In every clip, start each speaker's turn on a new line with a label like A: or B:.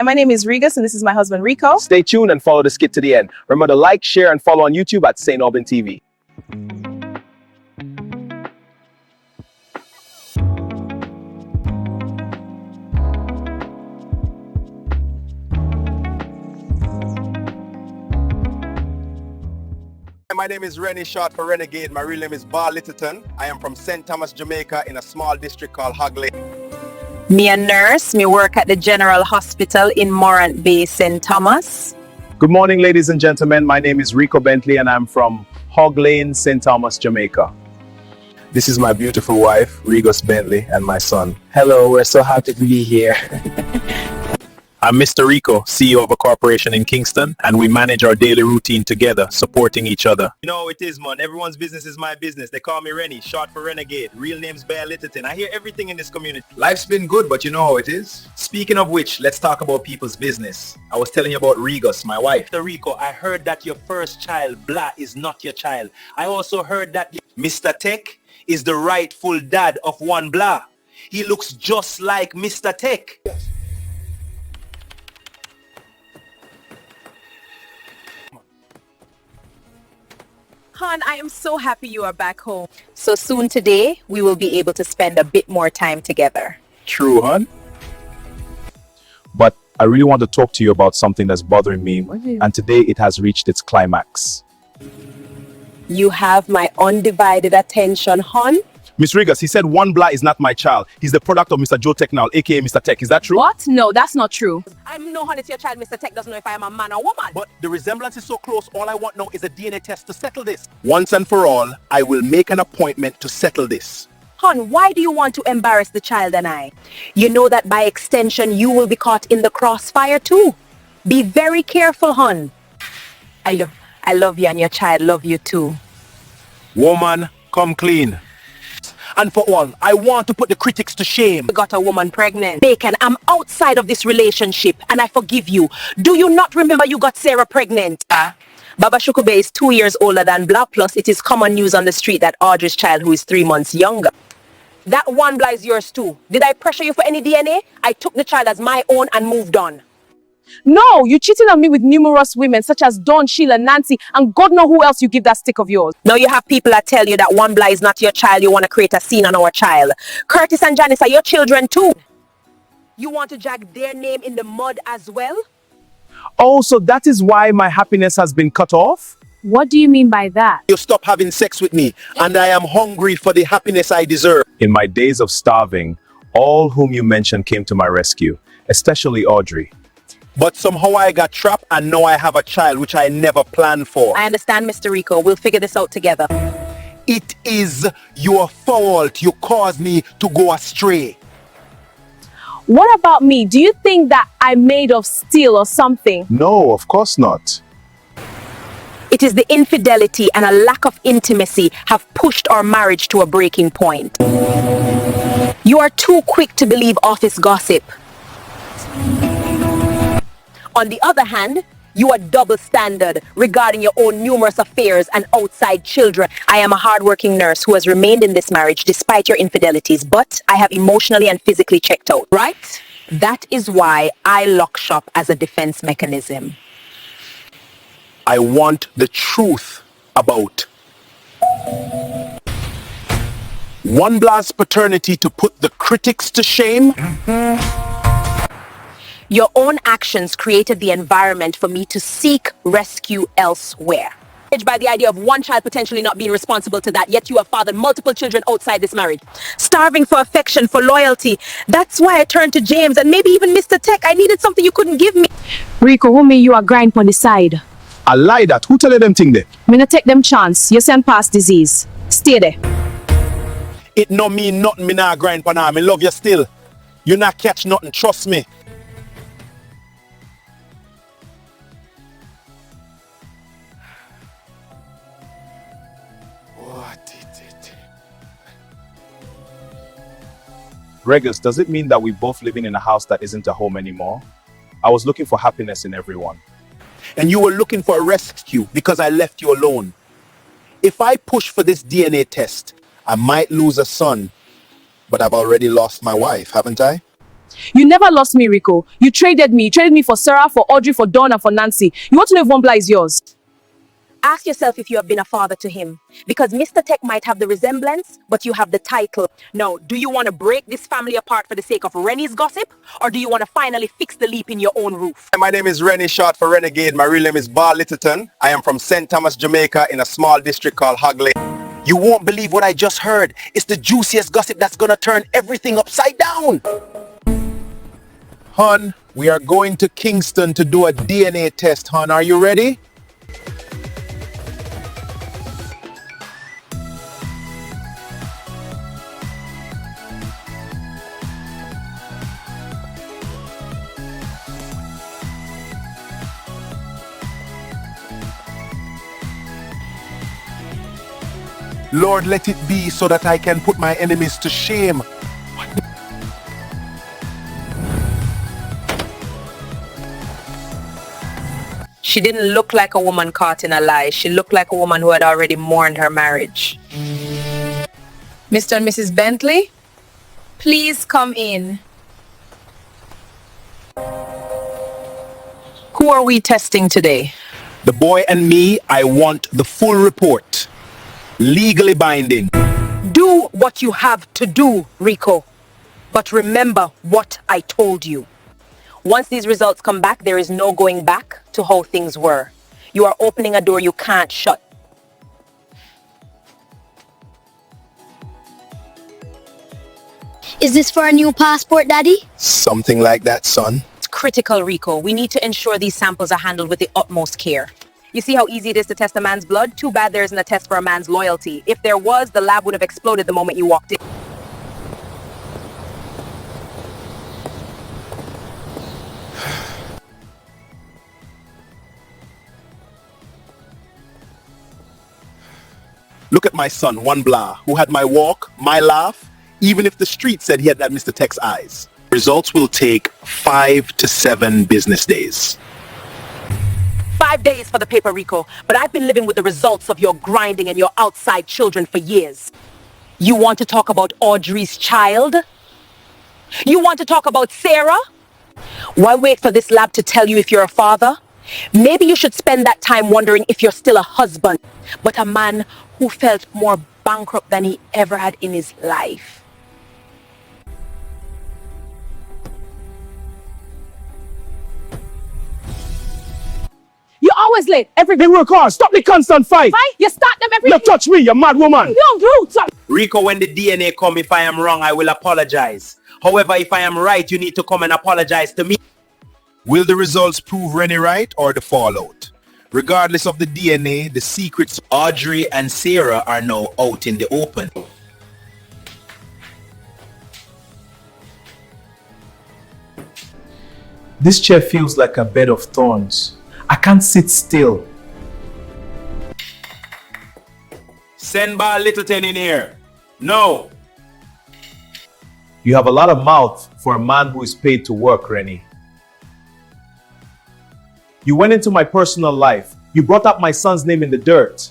A: And my name is Regus, and this is my husband Rico.
B: Stay tuned and follow the skit to the end. Remember to like, share, and follow on YouTube at St. Aubin TV.
C: My name is Rennie, short for Renegade. My real name is Bar Littleton. I am from St. Thomas, Jamaica, in a small district called Hogley.
D: Me a nurse. Me work at the General Hospital in Morant Bay, St. Thomas.
B: Good morning, ladies and gentlemen. My name is Rico Bentley, and I'm from Hog Lane, St. Thomas, Jamaica.
C: This is my beautiful wife, Regus Bentley, and my son.
E: Hello, we're so happy to be here.
F: I'm Mr. Rico, CEO of a corporation in Kingston, and we manage our daily routine together, supporting each other.
G: You know how it is, man. Everyone's business is my business. They call me Rennie, short for Renegade. Real name's Bear Littleton. I hear everything in this community.
H: Life's been good, but you know how it is. Speaking of which, let's talk about people's business. I was telling you about Regus, my wife.
G: Mr. Rico, I heard that your first child, Blah, is not your child. I also heard that Mr. Tech is the rightful dad of one Blah. He looks just like Mr. Tech. Yes.
D: Hon, I am so happy you are back home. So soon today, we will be able to spend a bit more time together.
F: True, hon?
B: But I really want to talk to you about something that's bothering me, and today it has reached its climax.
D: You have my undivided attention, hon.
B: Miss Regus, he said one Blah is not my child. He's the product of Mr. Joe Tech now, aka Mr. Tech. Is that true?
A: What? No, that's not true.
D: I'm no honey to your child. Mr. Tech doesn't know if I am a man or woman.
G: But the resemblance is so close, all I want now is a DNA test to settle this.
C: Once and for all, I will make an appointment to settle this.
D: Hon, why do you want to embarrass the child and I? You know that by extension, you will be caught in the crossfire too. Be very careful, hon. I love you, and your child love you too.
G: Woman, come clean. And for all, I want to put the critics to shame.
D: You got a woman pregnant. Bacon, I'm outside of this relationship and I forgive you. Do you not remember you got Sarah pregnant? Baba Shukube is 2 years older than Blah, plus it is common news on the street that Audrey's child, who is 3 months younger. That one Blah is yours too. Did I pressure you for any DNA? I took the child as my own and moved on.
A: No, you cheated on me with numerous women such as Dawn, Sheila, Nancy, and God know who else you give that stick of yours.
D: Now you have people that tell you that one Blah is not your child. You want to create a scene on our child. Curtis and Janice are your children too. You want to drag their name in the mud as well?
B: Oh, so that is why my happiness has been cut off?
A: What do you mean by that?
C: You stop having sex with me, and I am hungry for the happiness I deserve.
B: In my days of starving, all whom you mentioned came to my rescue, especially Audrey.
C: But somehow I got trapped and now I have a child which I never planned for.
D: I understand, Mr. Rico. We'll figure this out together.
C: It is your fault. You caused me to go astray.
A: What about me? Do you think that I'm made of steel or something?
B: No, of course not.
D: It is the infidelity and a lack of intimacy have pushed our marriage to a breaking point. You are too quick to believe office gossip. On the other hand, you are double standard regarding your own numerous affairs and outside children. I am a hardworking nurse who has remained in this marriage despite your infidelities, but I have emotionally and physically checked out, right? That is why I lock shop as a defense mechanism.
C: I want the truth about one Blah's paternity to put the critics to shame.
D: Your own actions created the environment for me to seek rescue elsewhere. By the idea of one child potentially not being responsible to that, yet you have fathered multiple children outside this marriage. Starving for affection, for loyalty. That's why I turned to James and maybe even Mr. Tech. I needed something you couldn't give me.
A: Rico, who me you are grind on the side?
B: I lie that. Who tell you them thing there?
A: Me not take them chance. You send past disease. Stay there.
C: It no mean nothing, me nah grind for now. Me love you still. You not catch nothing, trust me.
B: Regus, does it mean that we're both living in a house that isn't a home anymore? I was looking for happiness in everyone.
C: And you were looking for a rescue because I left you alone. If I push for this DNA test, I might lose a son, but I've already lost my wife, haven't I?
A: You never lost me, Rico. You traded me. You traded me for Sarah, for Audrey, for Dawn, and for Nancy. You want to know if one blah is yours?
D: Ask yourself if you have been a father to him. Because Mr. Tech might have the resemblance, but you have the title. Now, do you want to break this family apart for the sake of Rennie's gossip? Or do you want to finally fix the leap in your own roof?
C: My name is Rennie, short for Renegade. My real name is Bar Littleton. I am from St. Thomas, Jamaica, in a small district called Hagley.
G: You won't believe what I just heard. It's the juiciest gossip that's gonna turn everything upside down.
F: Hon, we are going to Kingston to do a DNA test, hon. Are you ready?
G: Lord, let it be so that I can put my enemies to shame.
D: She didn't look like a woman caught in a lie. She looked like a woman who had already mourned her marriage.
I: Mr. and Mrs. Bentley, please come in.
D: Who are we testing today?
F: The boy and me, I want the full report. Legally binding.
D: Do what you have to do, Rico. But remember what I told you. Once these results come back, there is no going back to how things were. You are opening a door you can't shut.
J: Is this for a new passport, Daddy?
F: Something like that, son.
D: It's critical, Rico. We need to ensure these samples are handled with the utmost care. You see how easy it is to test a man's blood? Too bad there isn't a test for a man's loyalty. If there was, the lab would have exploded the moment you walked in.
F: Look at my son, one blah, who had my walk, my laugh, even if the street said he had that Mr. Tech's eyes. Results will take 5 to 7 business days.
D: 5 days for the paper, Rico, but I've been living with the results of your grinding and your outside children for years. You want to talk about Audrey's child? You want to talk about Sarah? Why wait for this lab to tell you if you're a father? Maybe you should spend that time wondering if you're still a husband, but a man who felt more bankrupt than he ever had in his life.
A: You're always late. Every
B: They work hard. Stop the constant fight.
A: fight, you start them every.
B: You touch me, you mad woman.
A: You don't do something.
G: Rico, when the DNA come, if I am wrong, I will apologize. However, if I am right, you need to come and apologize to me.
F: Will the results prove Rennie right or the fallout? Regardless of the DNA, the secrets
G: Audrey and Sarah are now out in the open.
B: This chair feels like a bed of thorns. I can't sit still.
G: Send Bar Littleton in here. No.
B: You have a lot of mouth for a man who is paid to work, Rennie. You went into my personal life. You brought up my son's name in the dirt.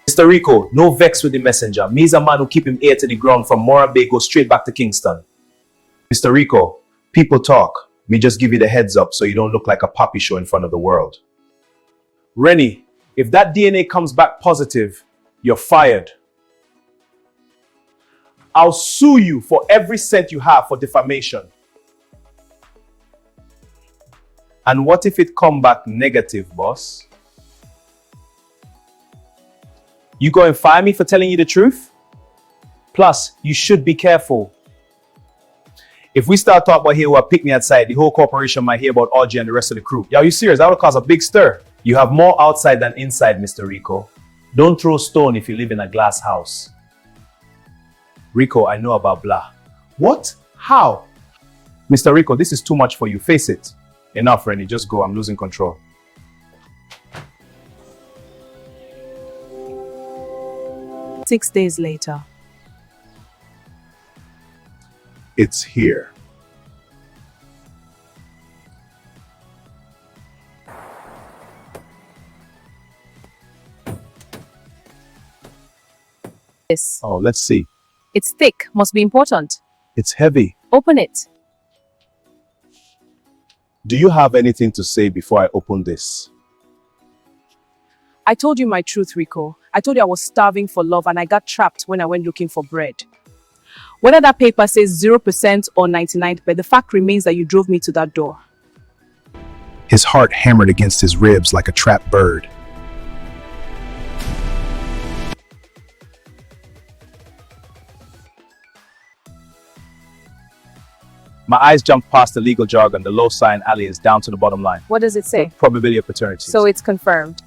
B: Mr. Rico, no vex with the messenger. Me is a man who keep him ear to the ground from Moran Bay, go straight back to Kingston. Mr. Rico, people talk. Me just give you the heads up so you don't look like a poppy show in front of the world. Rennie, if that DNA comes back positive, you're fired. I'll sue you for every cent you have for defamation. And what if it come back negative, boss? You go and fire me for telling you the truth? Plus, you should be careful. If we start talking about here who are pick me outside, the whole corporation might hear about Audrey and the rest of the crew. Yeah, are you serious? That would cause a big stir. You have more outside than inside, Mr. Rico. Don't throw stone if you live in a glass house. Rico, I know about blah. What? How? Mr. Rico, this is too much for you. Face it. Enough, Rennie. Just go. I'm losing control.
A: Six days later.
B: It's here.
A: Yes.
B: Oh, let's see.
A: It's thick. Must be important.
B: It's heavy.
A: Open it.
B: Do you have anything to say before I open this?
A: I told you my truth, Rico. I told you I was starving for love and I got trapped when I went looking for bread. Whether that paper says 0% or 99%, but the fact remains that you drove me to that door.
F: His heart hammered against his ribs like a trapped bird.
B: My eyes jumped past the legal jargon, the low sign alias, down to the bottom line.
A: What does it say?
B: Probability of paternity.
A: So it's confirmed.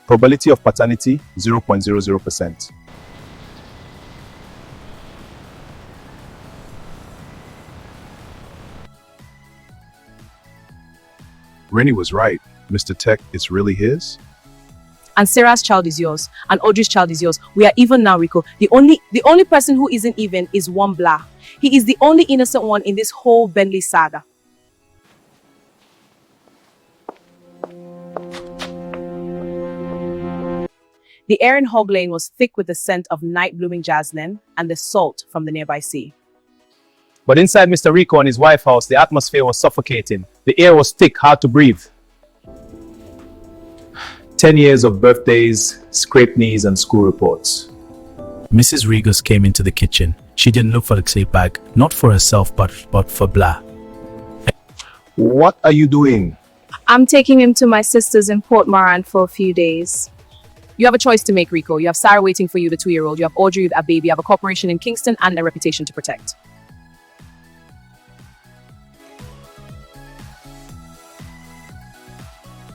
B: Probability of paternity, 0.00%.
F: Rennie was right. Mr. Tech is really his?
A: And Sarah's child is yours. And Audrey's child is yours. We are even now, Rico. The only person who isn't even is one Blah. He is the only innocent one in this whole Bentley saga. The air in Hog Lane was thick with the scent of night-blooming jasmine and the salt from the nearby sea.
B: But inside Mr. Rico and his wife's house, the atmosphere was suffocating. The air was thick, hard to breathe. 10 years of birthdays, scraped knees, and school reports.
E: Mrs. Regus came into the kitchen. She didn't look for the sleep bag, not for herself, but for Blah.
F: What are you doing?
I: I'm taking him to my sister's in Port Moran for a few days.
A: You have a choice to make, Rico. You have Sarah waiting for you, the 2-year-old. You have Audrey with a baby. You have a corporation in Kingston and a reputation to protect.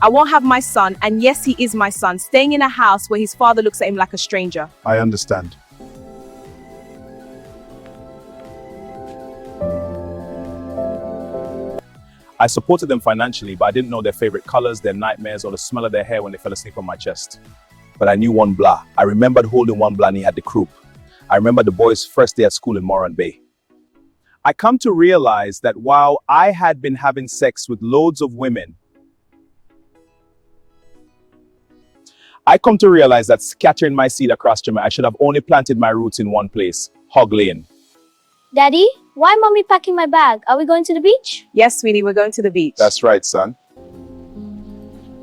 A: I won't have my son, and yes, he is my son, staying in a house where his father looks at him like a stranger.
F: I understand.
B: I supported them financially, but I didn't know their favorite colors, their nightmares, or the smell of their hair when they fell asleep on my chest. But I knew one Blah. I remembered holding one Blah and he had the croup. I remember the boy's first day at school in Moran Bay. I come to realize that while I had been having sex with loads of women, I come to realize that scattering my seed across Jamaica, I should have only planted my roots in one place, Hog Lane.
J: Daddy, why mommy packing my bag? Are we going to the beach?
A: Yes, sweetie, we're going to the beach.
F: That's right, son.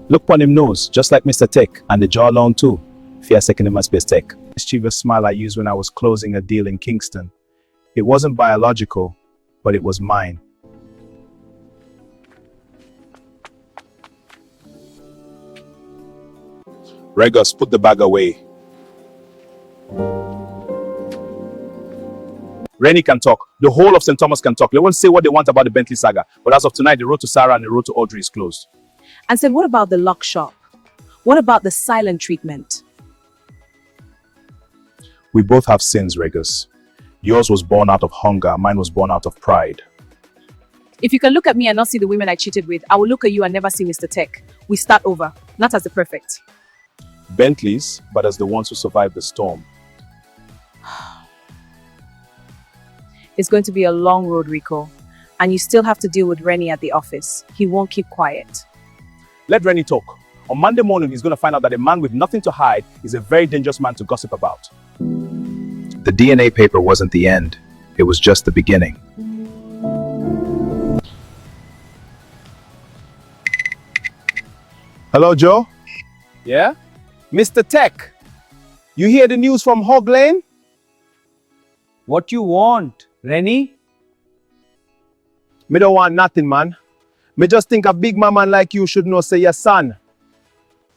B: Look upon him nose, just like Mr. Tech, and the jawline too. Fear second in my space tech. Mischievous smile I used when I was closing a deal in Kingston. It wasn't biological, but it was mine.
F: Regus, put the bag away.
B: Rennie can talk. The whole of St. Thomas can talk. They won't say what they want about the Bentley saga. But as of tonight, the road to Sarah and the road to Audrey is closed.
A: And said, what about the lock shop? What about the silent treatment?
F: We both have sins, Regus. Yours was born out of hunger. Mine was born out of pride.
A: If you can look at me and not see the women I cheated with, I will look at you and never see Mr. Tech. We start over, not as the perfect.
F: Bentleys, but as the ones who survived the storm.
A: It's going to be a long road, Rico. And you still have to deal with Rennie at the office. He won't keep quiet.
B: Let Rennie talk. On Monday morning, he's going to find out that a man with nothing to hide is a very dangerous man to gossip about.
F: The DNA paper wasn't the end. It was just the beginning.
B: Hello, Joe? Yeah? Mr. Tech, you hear the news from Hog Lane?
K: What you want, Rennie?
B: Me don't want nothing, man. Me just think a big man like you should know say your son.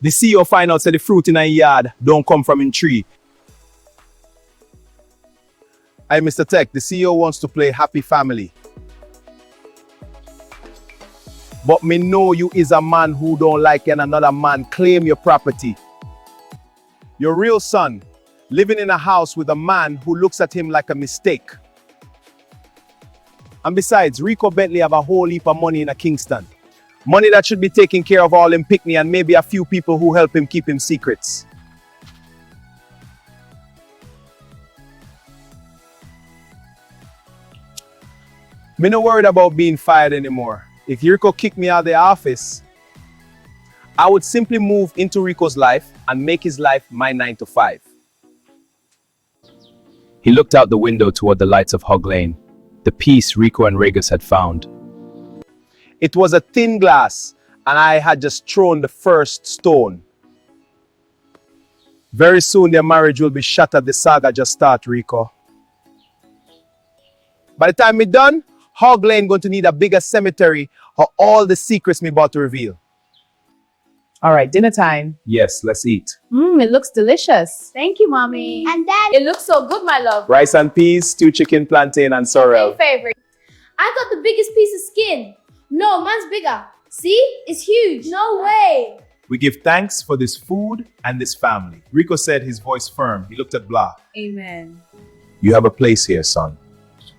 B: The CEO find out say the fruit in a yard don't come from in tree. Hey, Mr. Tech, the CEO wants to play happy family. But me know you is a man who don't like another man claim your property. Your real son living in a house with a man who looks at him like a mistake. And besides, Rico Bentley have a whole heap of money in a Kingston. Money that should be taking care of all him pickney and maybe a few people who help him keep him secrets. Me no worried about being fired anymore. If Rico kicked me out of the office, I would simply move into Rico's life and make his life my 9 to 5.
E: He looked out the window toward the lights of Hog Lane, the peace Rico and Regus had found.
B: It was a thin glass, and I had just thrown the first stone. Very soon their marriage will be shattered. The saga just start, Rico. By the time me done, Hog Lane going to need a bigger cemetery for all the secrets me about to reveal.
A: All right, dinner time.
B: Yes, let's eat.
I: It looks delicious.
J: Thank you, Mommy. And Dad.
I: It looks so good, my love.
B: Rice and peas, stewed chicken, plantain, and sorrel.
I: My favorite.
J: I got the biggest piece of skin. No, mine's bigger. See? It's huge. No way.
B: We give thanks for this food and this family. Rico said, his voice firm. He looked at Blah.
I: Amen.
B: You have a place here, son.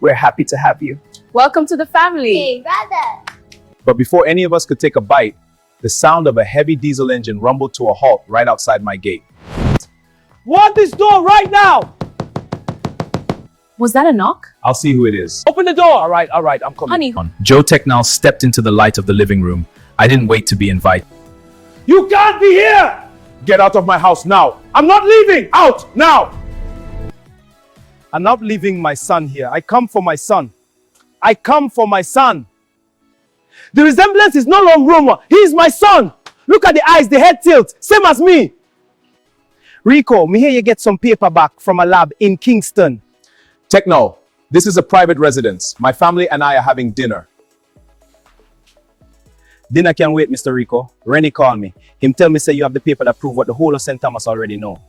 A: We're happy to have you. Welcome to the family.
J: Hey, brother.
B: But before any of us could take a bite, the sound of a heavy diesel engine rumbled to a halt right outside my gate.
K: Want this door right now!
A: Was that a knock?
B: I'll see who it is.
K: Open the door! All right, I'm coming.
A: Honey,
E: Joe Technal stepped into the light of the living room. I didn't wait to be invited.
K: You can't be here!
B: Get out of my house now.
K: I'm not leaving!
B: Out now! I'm not leaving my son here. I come for my son. I come for my son.
K: The resemblance is no longer rumor. He's my son. Look at the eyes, the head tilt, same as me.
B: Rico, me hear you get some paper back from a lab in Kingston. Techno, this is a private residence. My family and I are having dinner. Dinner can wait, Mr. Rico. Rennie called me. Him tell me say you have the paper that prove what the whole of St. Thomas already know.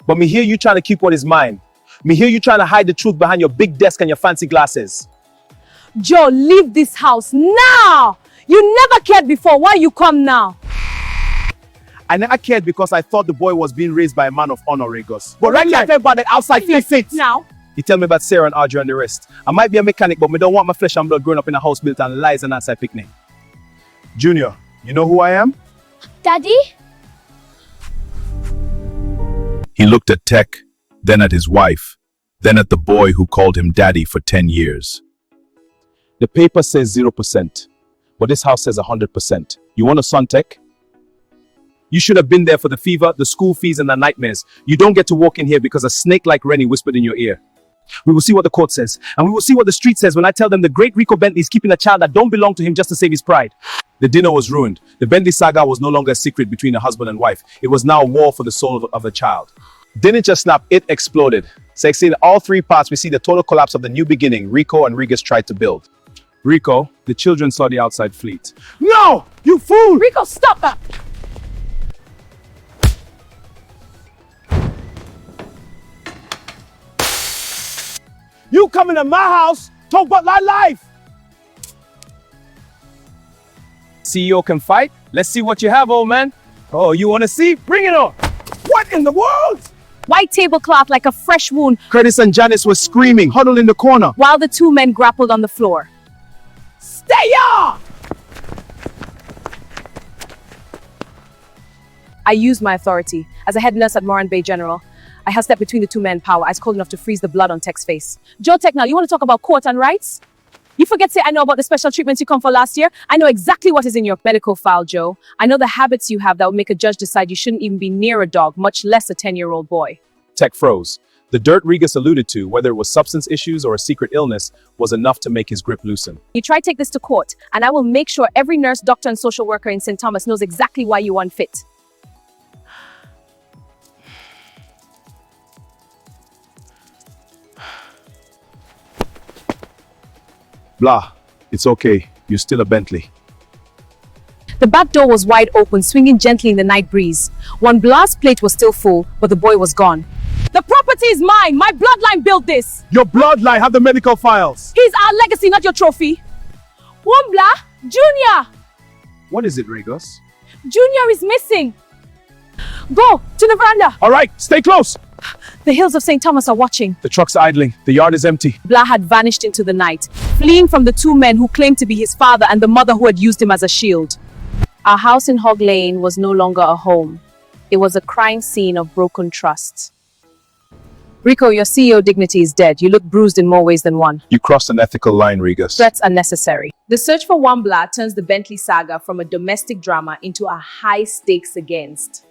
B: But me hear you trying to keep what is mine. Me hear you trying to hide the truth behind your big desk and your fancy glasses.
A: Joe, leave this house now! You never cared before. Why you come now?
B: I never cared because I thought the boy was being raised by a man of honor, Regus.
K: But right now, everybody outside feel fit.
A: Now?
B: You tell me about Sarah and Audrey and the rest. I might be a mechanic, but me don't want my flesh and blood growing up in a house built on lies and outside picnic. Junior, you know who I am?
J: Daddy?
F: He looked at Tech, then at his wife, then at the boy who called him daddy for 10 years.
B: The paper says 0%, but this house says 100%. You want a son, Tech? You should have been there for the fever, the school fees, and the nightmares. You don't get to walk in here because a snake like Rennie whispered in your ear. We will see what the court says, and we will see what the street says when I tell them the great Rico Bentley is keeping a child that don't belong to him just to save his pride. The dinner was ruined. The Bentley saga was no longer a secret between a husband and wife. It was now a war for the soul of a child. Didn't just snap, it exploded. So in all three parts, we see the total collapse of the new beginning Rico and Regus tried to build. Rico, the children saw the outside fleet.
K: No! You fool!
A: Rico, stop that!
K: You come into my house, talk about my life!
B: CEO can fight? Let's see what you have, old man.
K: Oh, you want to see? Bring it on! What in the world?
A: White tablecloth like a fresh wound,
B: Curtis and Janice were screaming, huddled in the corner.
A: while the two men grappled on the floor.
K: Stay on!
A: I used my authority. As a head nurse at Moran Bay General, I had stepped between the two men power. I was cold enough to freeze the blood on Tech's face. Joe Technal, you want to talk about court and rights? You forget say I know about the special treatments you come for last year? I know exactly what is in your medical file, Joe. I know the habits you have that would make a judge decide you shouldn't even be near a dog, much less a 10-year-old boy.
B: Tech froze. The dirt Regus alluded to, whether it was substance issues or a secret illness, was enough to make his grip loosen.
A: You try to take this to court, and I will make sure every nurse, doctor, and social worker in St. Thomas knows exactly why you unfit.
B: Blah. It's okay. You're still a Bentley.
A: The back door was wide open, swinging gently in the night breeze. One blast plate was still full, but the boy was gone. The property is mine! My bloodline built this!
B: Your bloodline have the medical files.
A: He's our legacy, not your trophy. Wombla, Junior!
B: What is it, Regus?
A: Junior is missing. Go to the veranda.
B: All right, stay close.
A: The hills of St. Thomas are watching.
B: The truck's idling. The yard is empty.
A: Blah had vanished into the night, fleeing from the two men who claimed to be his father and the mother who had used him as a shield. Our house in Hog Lane was no longer a home. It was a crime scene of broken trust. Rico, your CEO dignity is dead. You look bruised in more ways than one.
F: You crossed an ethical line, Regus.
A: Threats are necessary. The search for Wombla turns the Bentley saga from a domestic drama into a high stakes against.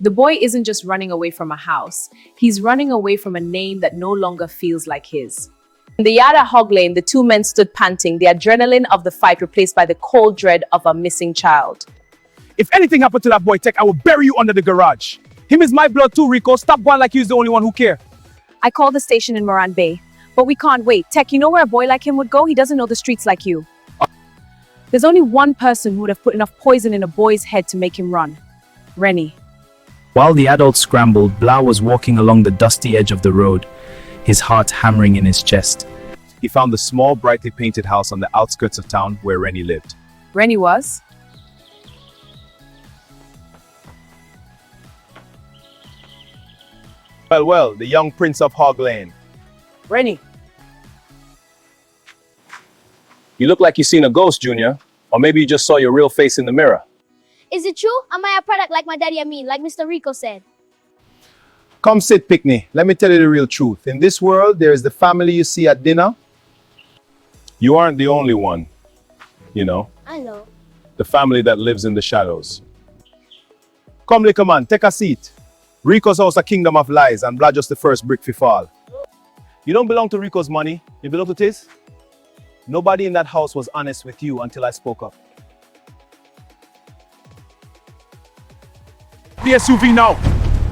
A: The boy isn't just running away from a house, he's running away from a name that no longer feels like his. In the yard at Hog Lane, the two men stood panting, the adrenaline of the fight replaced by the cold dread of a missing child.
K: If anything happened to that boy, Tech, I will bury you under the garage. Him is my blood too, Rico. Stop going like he's the only one who care.
A: I called the station in Moran Bay, but we can't wait. Tech, you know where a boy like him would go? He doesn't know the streets like you. There's only one person who would have put enough poison in a boy's head to make him run. Rennie.
E: While the adults scrambled, Blah was walking along the dusty edge of the road, his heart hammering in his chest.
B: He found the small, brightly painted house on the outskirts of town where Rennie lived.
A: Rennie was?
B: Well, the young prince of Hog Lane.
A: Rennie.
B: You look like you seen a ghost, Junior. Or maybe you just saw your real face in the mirror.
J: Is it true? Am I a product like my daddy Amin, like Mr. Rico said?
B: Come sit, Pickney. Let me tell you the real truth. In this world, there is the family you see at dinner. You aren't the only one, you know.
J: I know.
B: The family that lives in the shadows. Come, little man, take a seat. Rico's house a kingdom of lies and Blah just the first brick fi fall. You don't belong to Rico's money. You belong to Tiz? Nobody in that house was honest with you until I spoke up.
K: The SUV now.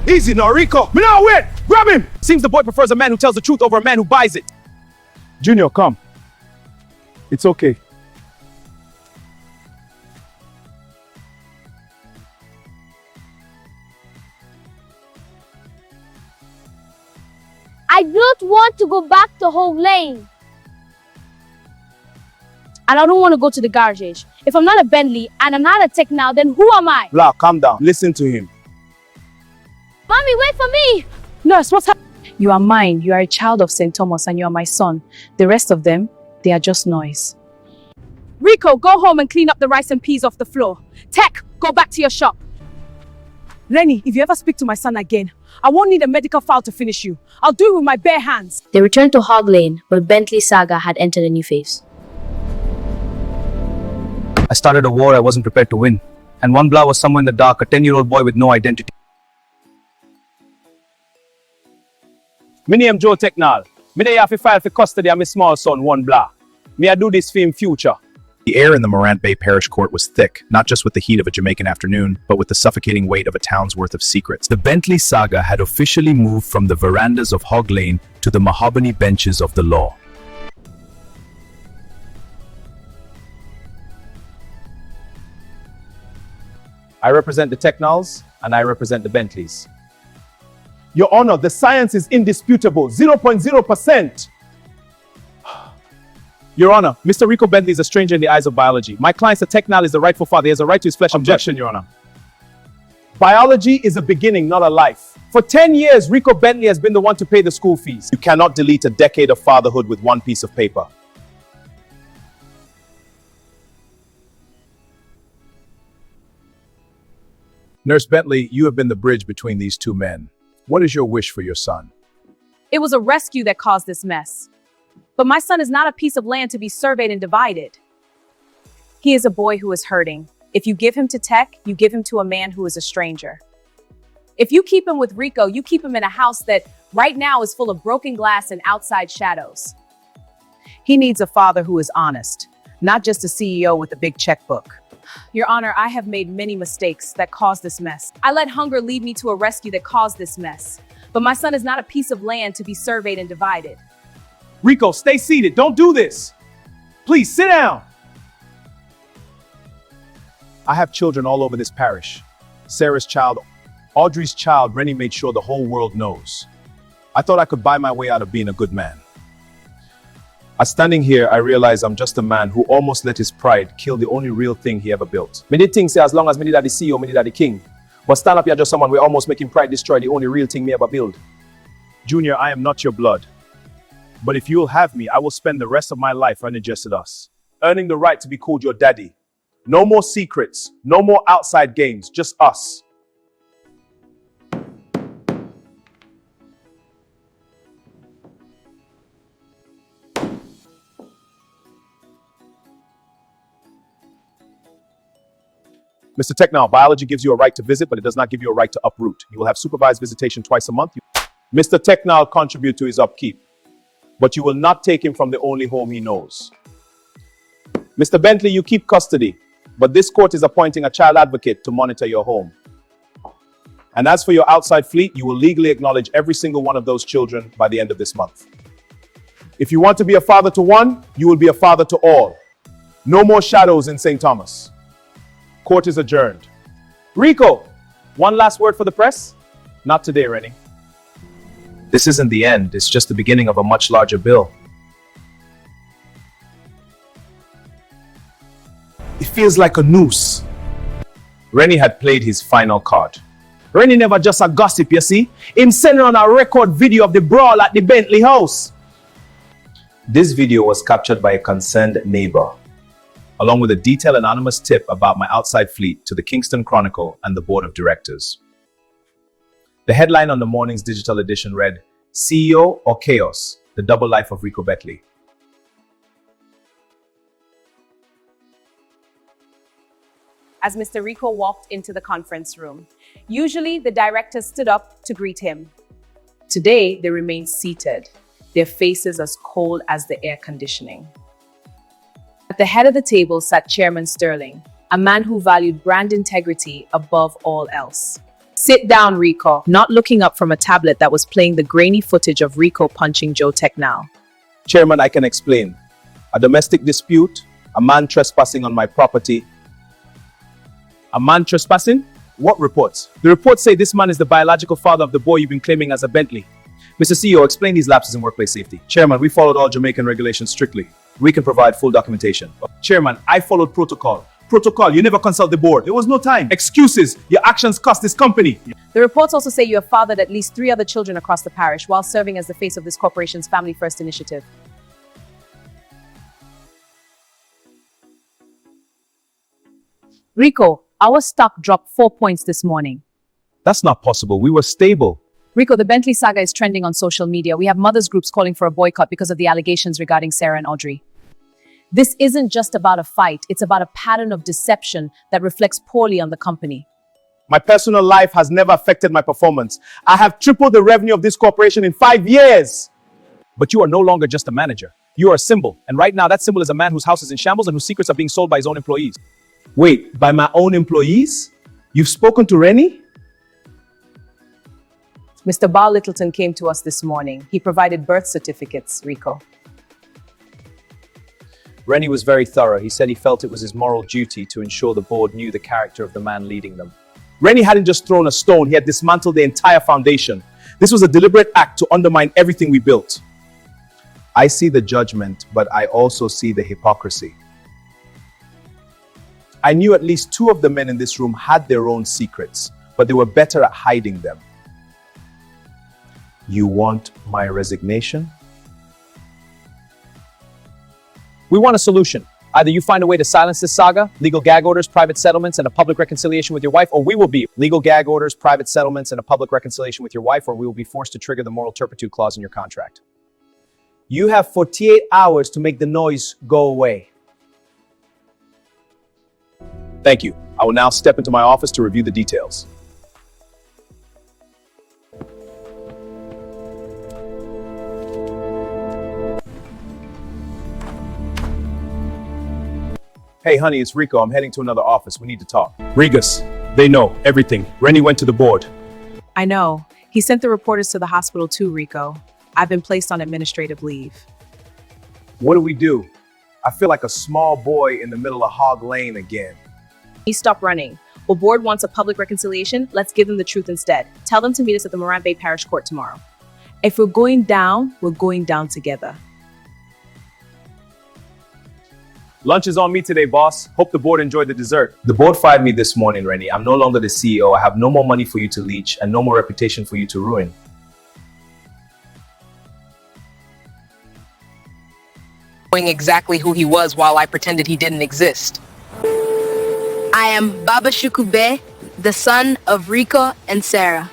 K: Easy now, Rico. Me now, wait. Grab him. Seems the boy prefers a man who tells the truth over a man who buys it.
B: Junior, come. It's okay.
J: I don't want to go back to Hog Lane.
A: And I don't want to go to the garage. If I'm not a Bentley and I'm not a tech now, then who am I?
B: Blah, calm down. Listen to him.
J: Mommy, wait for me.
A: Nurse, what's happening? You are mine. You are a child of St. Thomas and you are my son. The rest of them, they are just noise. Rico, go home and clean up the rice and peas off the floor. Tech, go back to your shop. Rennie, if you ever speak to my son again, I won't need a medical file to finish you. I'll do it with my bare hands.
L: They returned to Hog Lane, but Bentley Saga had entered a new phase.
E: I started a war I wasn't prepared to win. And one Blah was somewhere in the dark, a 10-year-old boy with no identity.
B: Me name Joe Technal. Me dey have to file for custody of my small son, one Blah. Me I do this for him future.
F: The air in the Morant Bay Parish Court was thick, not just with the heat of a Jamaican afternoon, but with the suffocating weight of a town's worth of secrets.
E: The Bentley Saga had officially moved from the verandas of Hog Lane to the mahogany benches of the law.
B: I represent the Technals and I represent the Bentleys.
K: Your Honor, the science is indisputable. 0.0%.
B: Your Honor, Mr. Rico Bentley is a stranger in the eyes of biology. My client, the Technal, is the rightful father. He has a right to his flesh. Objection, Your Honor.
K: Biology is a beginning, not a life. For 10 years, Rico Bentley has been the one to pay the school fees.
B: You cannot delete a decade of fatherhood with one piece of paper. Nurse Bentley, you have been the bridge between these two men. What is your wish for your son?
A: It was a rescue that caused this mess. But my son is not a piece of land to be surveyed and divided. He is a boy who is hurting. If you give him to Tech, you give him to a man who is a stranger. If you keep him with Rico, you keep him in a house that right now is full of broken glass and outside shadows. He needs a father who is honest, not just a CEO with a big checkbook. Your Honor, I have made many mistakes that caused this mess. I let hunger lead me to a rescue that caused this mess. But my son is not a piece of land to be surveyed and divided.
K: Rico, stay seated. Don't do this. Please, sit down.
B: I have children all over this parish. Sarah's child, Audrey's child, Rennie made sure the whole world knows. I thought I could buy my way out of being a good man. As standing here, I realize I'm just a man who almost let his pride kill the only real thing he ever built. Me did think say as long as me did the CEO, me did the king. But stand up here just someone we almost making pride destroy the only real thing me ever build. Junior, I am not your blood. But if you'll have me, I will spend the rest of my life running just at us. Earning the right to be called your daddy. No more secrets, no more outside games, just us. Mr. Technol, biology gives you a right to visit, but it does not give you a right to uproot. You will have supervised visitation twice a month. Mr. Technol contribute to his upkeep, but you will not take him from the only home he knows. Mr. Bentley, you keep custody, but this court is appointing a child advocate to monitor your home. And as for your outside fleet, you will legally acknowledge every single one of those children by the end of this month. If you want to be a father to one, you will be a father to all. No more shadows in St. Thomas. Court is adjourned. Rico, one last word for the press? Not today, Rennie.
E: This isn't the end, it's just the beginning of a much larger bill.
B: It feels like a noose.
E: Rennie had played his final card.
B: Rennie never just a gossip, you see? Him sending on a record video of the brawl at the Bentley house.
E: This video was captured by a concerned neighbor, along with a detailed anonymous tip about my outside fleet to the Kingston Chronicle and the board of directors. The headline on the morning's digital edition read, CEO or Chaos, the double life of Rico Bentley.
A: As Mr. Rico walked into the conference room, usually the directors stood up to greet him. Today, they remained seated, their faces as cold as the air conditioning. At the head of the table sat Chairman Sterling, a man who valued brand integrity above all else. Sit down, Rico, not looking up from a tablet that was playing the grainy footage of Rico punching Joe Technol.
B: Chairman, I can explain. A domestic dispute, a man trespassing on my property. A man trespassing? What reports? The reports say this man is the biological father of the boy you've been claiming as a Bentley.
E: Mr. CEO, explain these lapses in workplace safety.
B: Chairman, we followed all Jamaican regulations strictly.
E: We can provide full documentation.
B: Chairman, I followed protocol. Protocol, you never consult the board. There was no time. Excuses, your actions cost this company.
A: The reports also say you have fathered at least 3 other children across the parish while serving as the face of this corporation's Family First initiative. Rico, our stock dropped 4 points this morning.
B: That's not possible. We were stable.
A: Rico, the Bentley saga is trending on social media. We have mothers groups calling for a boycott because of the allegations regarding Sarah and Audrey. This isn't just about a fight. It's about a pattern of deception that reflects poorly on the company.
B: My personal life has never affected my performance. I have tripled the revenue of this corporation in 5 years.
E: But you are no longer just a manager. You are a symbol. And right now, that symbol is a man whose house is in shambles and whose secrets are being sold by his own employees.
B: Wait, by my own employees? You've spoken to Rennie?
A: Mr. Bar Littleton came to us this morning. He provided birth certificates, Rico.
E: Rennie was very thorough. He said he felt it was his moral duty to ensure the board knew the character of the man leading them.
B: Rennie hadn't just thrown a stone, he had dismantled the entire foundation. This was a deliberate act to undermine everything we built.
E: I see the judgment, but I also see the hypocrisy.
B: I knew at least 2 of the men in this room had their own secrets, but they were better at hiding them.
E: You want my resignation?
M: We want a solution. Either you find a way to silence this saga, legal gag orders, private settlements, and a public reconciliation with your wife, or we will be legal gag orders, private settlements, and a public reconciliation with your wife, or we will be forced to trigger the moral turpitude clause in your contract.
B: You have 48 hours to make the noise go away.
E: Thank you. I will now step into my office to review the details.
B: Hey, honey, it's Rico. I'm heading to another office. We need to talk.
E: Regus, they know everything. Rennie went to the board.
A: I know. He sent the reporters to the hospital too, Rico. I've been placed on administrative leave.
B: What do we do? I feel like a small boy in the middle of Hog Lane again.
A: Stop running. The board wants a public reconciliation. Let's give them the truth instead. Tell them to meet us at the Morant Bay Parish Court tomorrow. If we're going down, we're going down together.
B: Lunch is on me today, boss. Hope the board enjoyed the dessert.
E: The board fired me this morning, Rennie. I'm no longer the CEO. I have no more money for you to leech and no more reputation for you to ruin.
D: Knowing exactly who he was while I pretended he didn't exist.
N: I am Baba Shukube, the son of Rico and Sarah.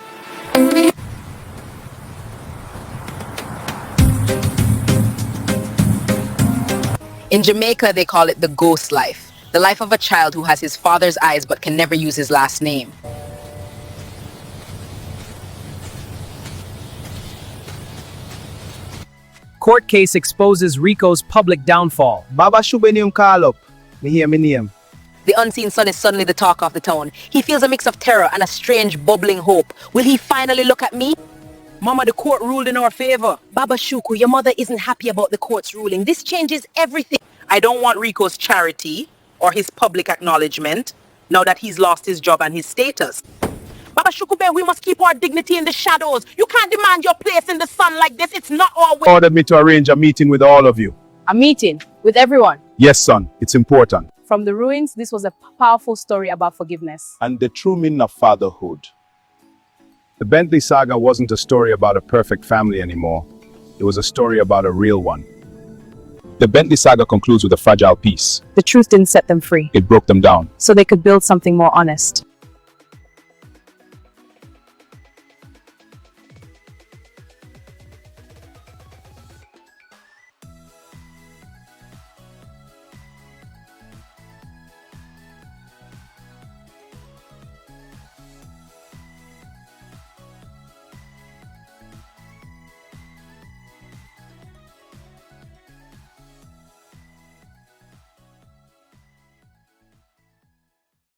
D: In Jamaica, they call it the ghost life. The life of a child who has his father's eyes but can never use his last name.
M: Court case exposes Rico's public downfall.
B: Baba Shubenium Kalop. Me hear me name.
D: The unseen son is suddenly the talk of the town. He feels a mix of terror and a strange bubbling hope. Will he finally look at me? Mama, the court ruled in our favor. Baba Shuku, your mother isn't happy about the court's ruling. This changes everything. I don't want Rico's charity or his public acknowledgement now that he's lost his job and his status. Baba Shukube, we must keep our dignity in the shadows. You can't demand your place in the sun like this. It's not our way.
B: Ordered me to arrange a meeting with all of you.
A: A meeting with everyone.
B: Yes, son, it's important.
A: From the ruins, this was a powerful story about forgiveness.
B: And the true meaning of fatherhood. The Bentley saga wasn't a story about a perfect family anymore. It was a story about a real one. The Bentley saga concludes with a fragile peace.
A: The truth didn't set them free.
B: It broke them down.
A: So they could build something more honest.